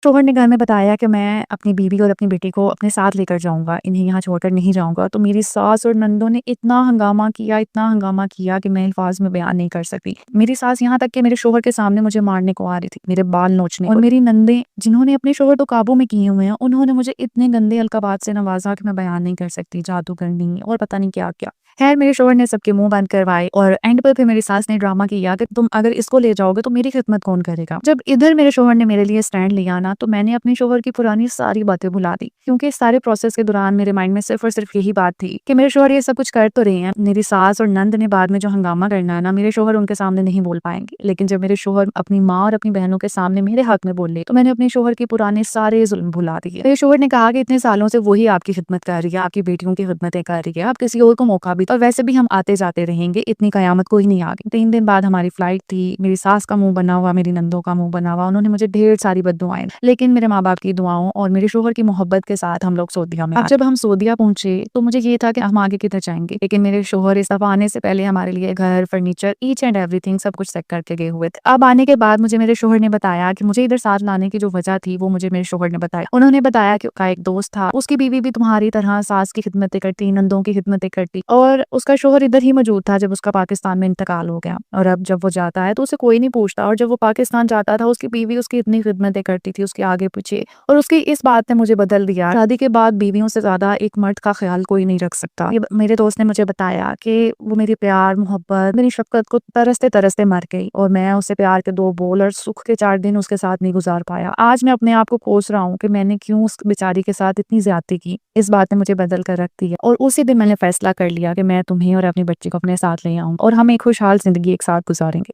शोहर ने घर में बताया कि मैं अपनी बीवी और अपनी बेटी को अपने साथ लेकर जाऊँगा, इन्हें यहाँ छोड़कर नहीं जाऊँगा। तो मेरी सास और नंदों ने इतना हंगामा किया कि मैं अल्फ़ाज़ में बयान नहीं कर सकती। मेरी सास यहाँ तक कि मेरे शोहर के सामने मुझे मारने को आ रही थी, मेरे बाल नोचने और मेरी नंदें जिन्होंने अपने शोहर को काबू में किए हुए हैं, उन्होंने मुझे इतने गंदे अल्क़ाबात से नवाज़ा कि मैं बयान नहीं कर सकती, जादूगरनी और पता नहीं क्या-क्या। खैर मेरे शोहर ने सबके मुँह बंद करवाए और एंड पर फिर मेरी सास ने ड्रामा किया कि तुम अगर इसको ले जाओगे तो मेरी खिदमत कौन करेगा। जब इधर मेरे शोहर ने मेरे लिए स्टैंड लिया ना, तो मैंने अपने शोहर की पुरानी सारी बातें भुला दी, क्योंकि इस सारे प्रोसेस के दौरान मेरे माइंड में सिर्फ और सिर्फ यही बात थी कि मेरे शोहर ये सब कुछ कर तो रहे हैं। मेरी सास और नंद ने बाद में जो हंगामा करना है ना, मेरे शोहर उनके सामने नहीं बोल पाएंगे, लेकिन जब मेरे शोहर अपनी माँ और अपनी बहनों के सामने मेरे हक में बोले तो मैंने अपने शोहर के पुराने सारे जुल्म भुला दिए। मेरे शोहर ने कहा कि इतने सालों से वही आपकी खिदमत कर रही है, आपकी बेटियों की खिदमतें कर रही है, आप किसी और को मौका भी, और वैसे भी हम आते जाते रहेंगे, इतनी कयामत कोई नहीं आ गई। 3 दिन बाद हमारी फ्लाइट थी, मेरी सास का मुंह बना हुआ, मेरी नंदों का मुंह बना हुआ, उन्होंने मुझे ढेर सारी बद्दुआएं, लेकिन मेरे माँ बाप की दुआओं और मेरे शोहर की मोहब्बत के साथ हम लोग सऊदीया में। अब जब हम सऊदीया पहुंचे तो मुझे ये था कि हम आगे किधर जाएंगे, लेकिन मेरे शोहर इस दफा आने से पहले हमारे लिए घर, फर्नीचर, ईच एंड एवरीथिंग सब कुछ सेट करके गए हुए थे। अब आने के बाद मुझे मेरे शोहर ने बताया कि मुझे इधर साथ लाने की जो वजह थी वो मुझे मेरे शोहर ने बताया। उन्होंने बताया कि उसका एक दोस्त था, उसकी बीवी भी तुम्हारी तरह सास की खिदमतें करती, नंदों की खिदमतें करती, और उसका शोहर इधर ही मौजूद था जब उसका पाकिस्तान में इंतकाल हो गया, और अब जब वो जाता है तो उसे कोई नहीं पूछता, और जब वो पाकिस्तान जाता था उसकी बीवी उसकी इतनी खिदमतें करती थी, उसके आगे पीछे, और उसकी इस बात ने मुझे बदल दिया। शादी के बाद बीवियों से ज्यादा एक मर्द का ख्याल कोई नहीं रख सकता। मेरे दोस्त ने मुझे बताया कि वो मेरी प्यार, मोहब्बत, मेरी शफकत को तरसते तरसते मर गई, और मैं उसे प्यार के 2 बोल और सुख के 4 दिन उसके साथ नहीं गुजार पाया। आज मैं अपने आप को कोस रहा हूँ कि मैंने क्यों उस बेचारी के साथ इतनी ज्यादती की। इस बात ने मुझे बदल कर रख दिया, और उसी दिन मैंने फैसला कर लिया कि मैं तुम्हें और अपनी बच्ची को अपने साथ ले आऊँ और हम एक खुशहाल जिंदगी एक साथ गुजारेंगे।